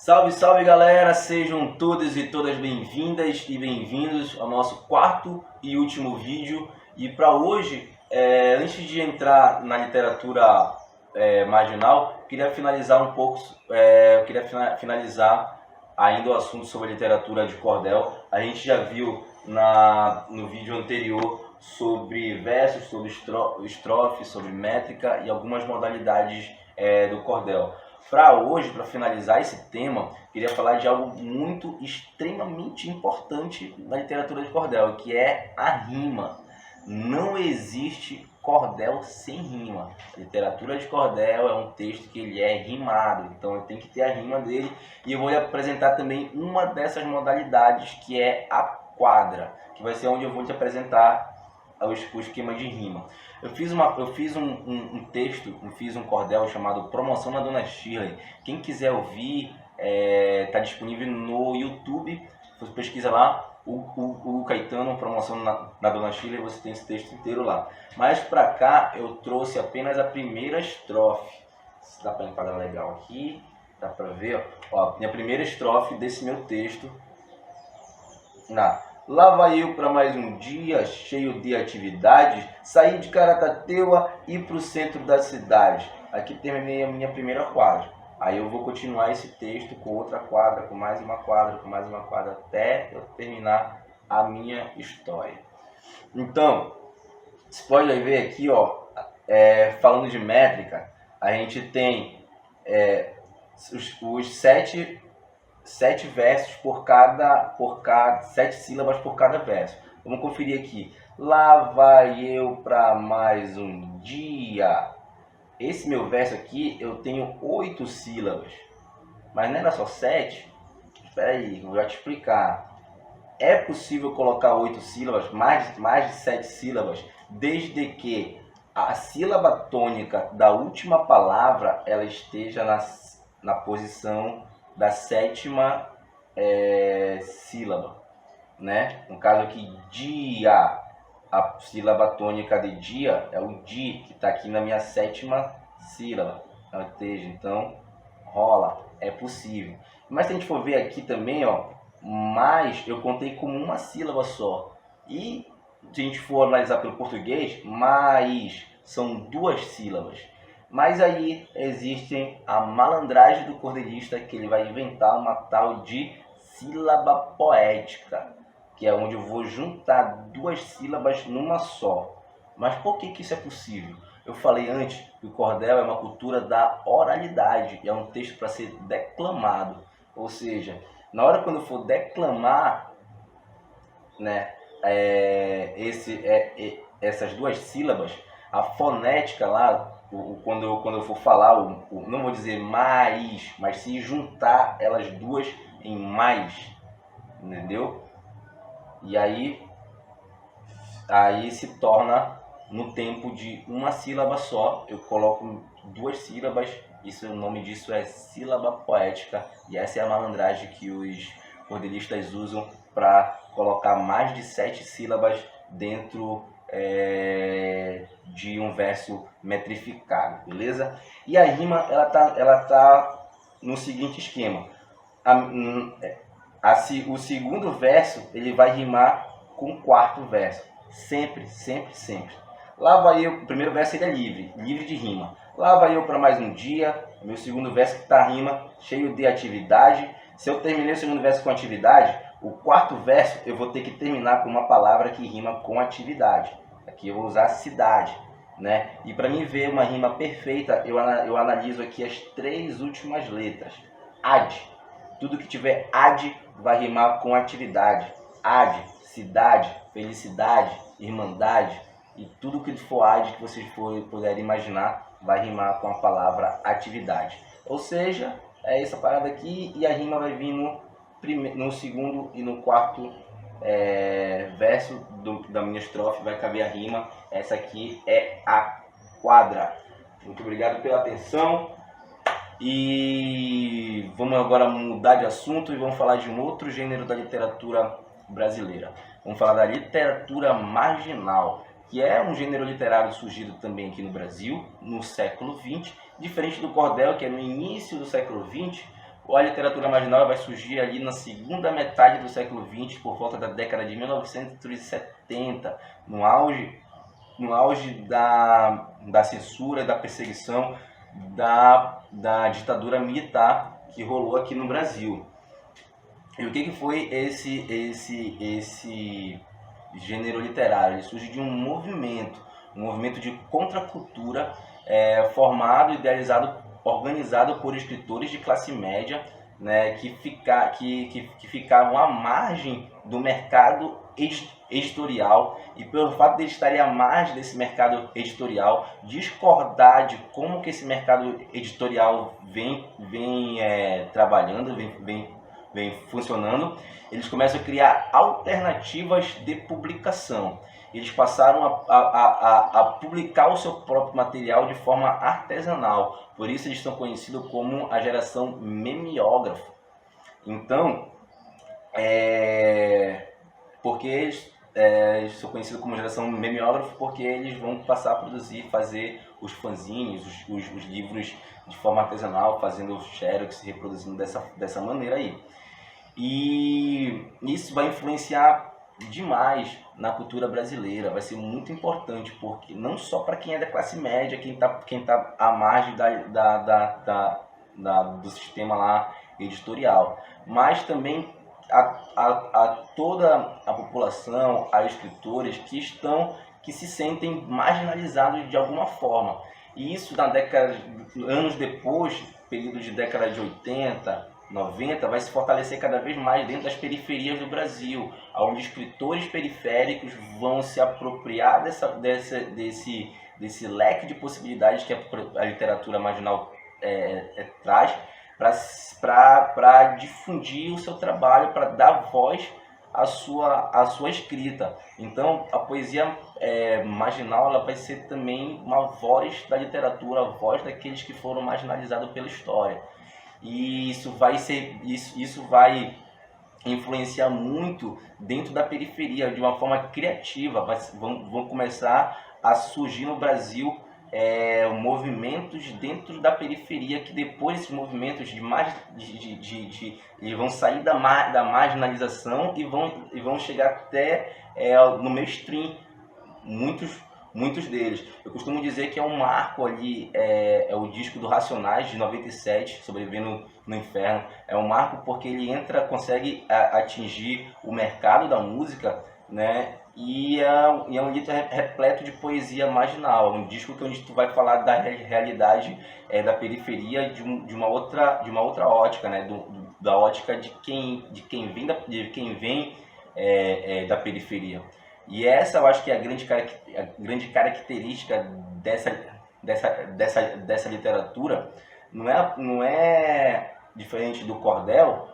Salve, salve galera, sejam todos e todas bem-vindas e bem-vindos ao nosso quarto e último vídeo. E para hoje, antes de entrar na literatura marginal, queria finalizar um pouco, finalizar ainda o assunto sobre a literatura de cordel. A gente já viu no vídeo anterior sobre versos, sobre estrofe, sobre métrica e algumas modalidades do cordel. Para hoje, para finalizar esse tema, queria falar de algo muito extremamente importante na literatura de cordel, que é a rima. Não existe cordel sem rima. A literatura de cordel é um texto que ele é rimado, então tem que ter a rima dele. E eu vou lhe apresentar também uma dessas modalidades, que é a quadra, que vai ser onde eu vou te apresentar o esquema de rima. Eu fiz um texto, fiz um cordel chamado Promoção na Dona Shirley. Quem quiser ouvir, está disponível no YouTube. Você pesquisa lá, o Caetano, Promoção na Dona Shirley, você tem esse texto inteiro lá. Mas para cá eu trouxe apenas a primeira estrofe. Se dá para enquadrar legal aqui, dá para ver, ó, minha primeira estrofe desse meu texto. Lá vai eu para mais um dia cheio de atividades, saí de Caracateua e para o centro da cidade. Aqui terminei a minha primeira quadra. Aí eu vou continuar esse texto com outra quadra, com mais uma quadra, com mais uma quadra, até eu terminar a minha história. Então, você pode ver aqui, ó, falando de métrica, a gente tem os sete versos por cada 7 sílabas por cada verso. Vamos conferir aqui. Lá vai eu para mais um dia. Esse meu verso aqui eu tenho 8 sílabas, mas não era só 7? Espera aí, vou já te explicar. É possível colocar 8 sílabas, mais de 7 sílabas, desde que a sílaba tônica da última palavra ela esteja na posição da sétima sílaba, né? No caso aqui, dia, a sílaba tônica de dia é o di, que está aqui na minha sétima sílaba. Então, rola, é possível. Mas se a gente for ver aqui também, ó, mais eu contei como uma sílaba só. E se a gente for analisar pelo português, mais são 2 sílabas. Mas aí existe a malandragem do cordelista, que ele vai inventar uma tal de sílaba poética, que é onde eu vou juntar 2 sílabas numa só. Mas por que isso é possível? Eu falei antes que o cordel é uma cultura da oralidade, é um texto para ser declamado. Ou seja, na hora quando eu for declamar, né, essas 2 sílabas, a fonética lá, quando eu for falar, não vou dizer mais, mas se juntar elas duas em mais, entendeu? E aí se torna no tempo de uma sílaba só, eu coloco 2 sílabas, o nome disso é sílaba poética, e essa é a malandragem que os cordelistas usam para colocar mais de 7 sílabas dentro de um verso metrificado, beleza? E a rima ela tá no seguinte esquema. O segundo verso ele vai rimar com o quarto verso, sempre. Lá vai eu, o primeiro verso ele é livre de rima. Lá vai eu para mais um dia, meu segundo verso que tá rima, cheio de atividade. Se eu terminei o segundo verso com atividade, o quarto verso eu vou ter que terminar com uma palavra que rima com atividade. Aqui eu vou usar cidade, né? E para mim ver uma rima perfeita, eu analiso aqui as 3 últimas letras. Ad. Tudo que tiver ad vai rimar com atividade. Ad, cidade, felicidade, irmandade. E tudo que for ad que vocês puderem imaginar vai rimar com a palavra atividade. Ou seja, é essa parada aqui, e a rima vai vir no segundo e no quarto verso da minha estrofe, vai caber a rima. Essa aqui é a quadra. Muito obrigado pela atenção. E vamos agora mudar de assunto e vamos falar de um outro gênero da literatura brasileira. Vamos falar da literatura marginal, que é um gênero literário surgido também aqui no Brasil, no século XX. Diferente do cordel, que é no início do século XX, A literatura marginal vai surgir ali na segunda metade do século XX, por volta da década de 1970, no auge da censura, da perseguição, da ditadura militar que rolou aqui no Brasil. E o que foi esse gênero literário? Ele surge de um movimento de contracultura formado, idealizado, organizado por escritores de classe média, né, que ficavam à margem do mercado editorial, e pelo fato de eles estarem à margem desse mercado editorial, discordar de como que esse mercado editorial vem trabalhando, vem funcionando, eles começam a criar alternativas de publicação. Eles passaram a publicar o seu próprio material de forma artesanal. Por isso eles são conhecidos como a geração memeógrafa. Então, porque eles são conhecidos como geração memeógrafa, porque eles vão passar a produzir, fazer os fanzines, os livros de forma artesanal, fazendo xerox, reproduzindo dessa maneira aí. E isso vai influenciar demais na cultura brasileira, vai ser muito importante, porque não só para quem é da classe média, quem tá à margem do sistema lá editorial, mas também a toda a população, a escritores que se sentem marginalizados de alguma forma. E isso anos depois, período de década de 80, 90, vai se fortalecer cada vez mais dentro das periferias do Brasil, onde escritores periféricos vão se apropriar desse leque de possibilidades que a literatura marginal traz, para difundir o seu trabalho, para dar voz à sua escrita. Então, a poesia marginal, ela vai ser também uma voz da literatura, a voz daqueles que foram marginalizados pela história. E isso vai influenciar muito dentro da periferia, de uma forma criativa. Vão começar a surgir no Brasil movimentos dentro da periferia, que depois esses movimentos eles vão sair da marginalização e vão chegar até no mainstream, muitos deles. Eu costumo dizer que é um marco ali, é o disco do Racionais de 97, Sobrevivendo no Inferno. É um marco porque ele consegue atingir o mercado da música, né? E é um livro repleto de poesia marginal, um disco onde tu vai falar da realidade da periferia de uma outra ótica, né? Da ótica de quem vem da periferia. E essa eu acho que é a grande característica dessa literatura. Não é diferente do cordel,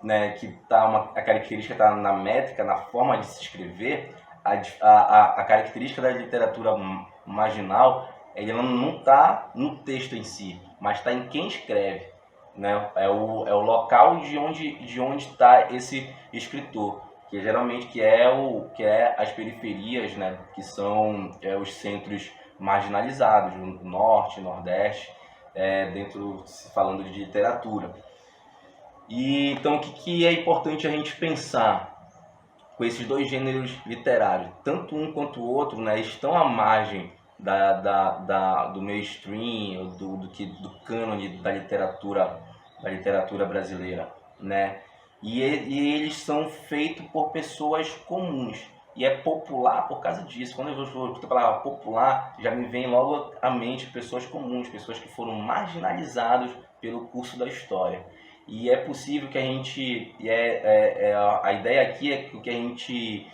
né, que a característica está na métrica, na forma de se escrever. A característica da literatura marginal, ele não está no texto em si, mas está em quem escreve, né? É o local de onde está esse escritor, que geralmente é as periferias, né, que são os centros marginalizados, no norte, nordeste, falando de literatura. E então, o que é importante a gente pensar com esses dois gêneros literários? Tanto um quanto o outro, né, estão à margem do mainstream, do cânone da literatura brasileira, né? E eles são feitos por pessoas comuns. E é popular por causa disso. Quando eu escuto a palavra popular, já me vem logo à mente pessoas comuns, pessoas que foram marginalizadas pelo curso da história. E é possível que a gente... a ideia aqui é que a gente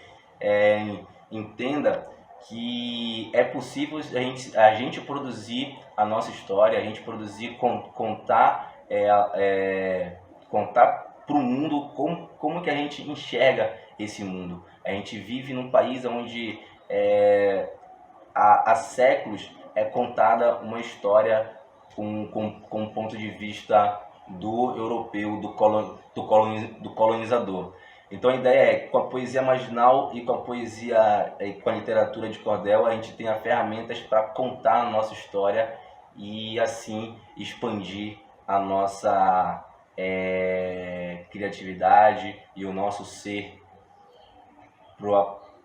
entenda que é possível a gente produzir a nossa história, a gente produzir, contar para o mundo como que a gente enxerga esse mundo. A gente vive num país onde há séculos é contada uma história com um ponto de vista do europeu, do colonizador. Então a ideia é que com a poesia marginal e com a literatura de cordel, a gente tenha ferramentas para contar a nossa história e assim expandir a nossa criatividade e o nosso ser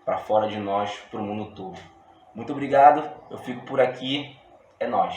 para fora de nós, para o mundo todo. Muito obrigado, eu fico por aqui, é nóis.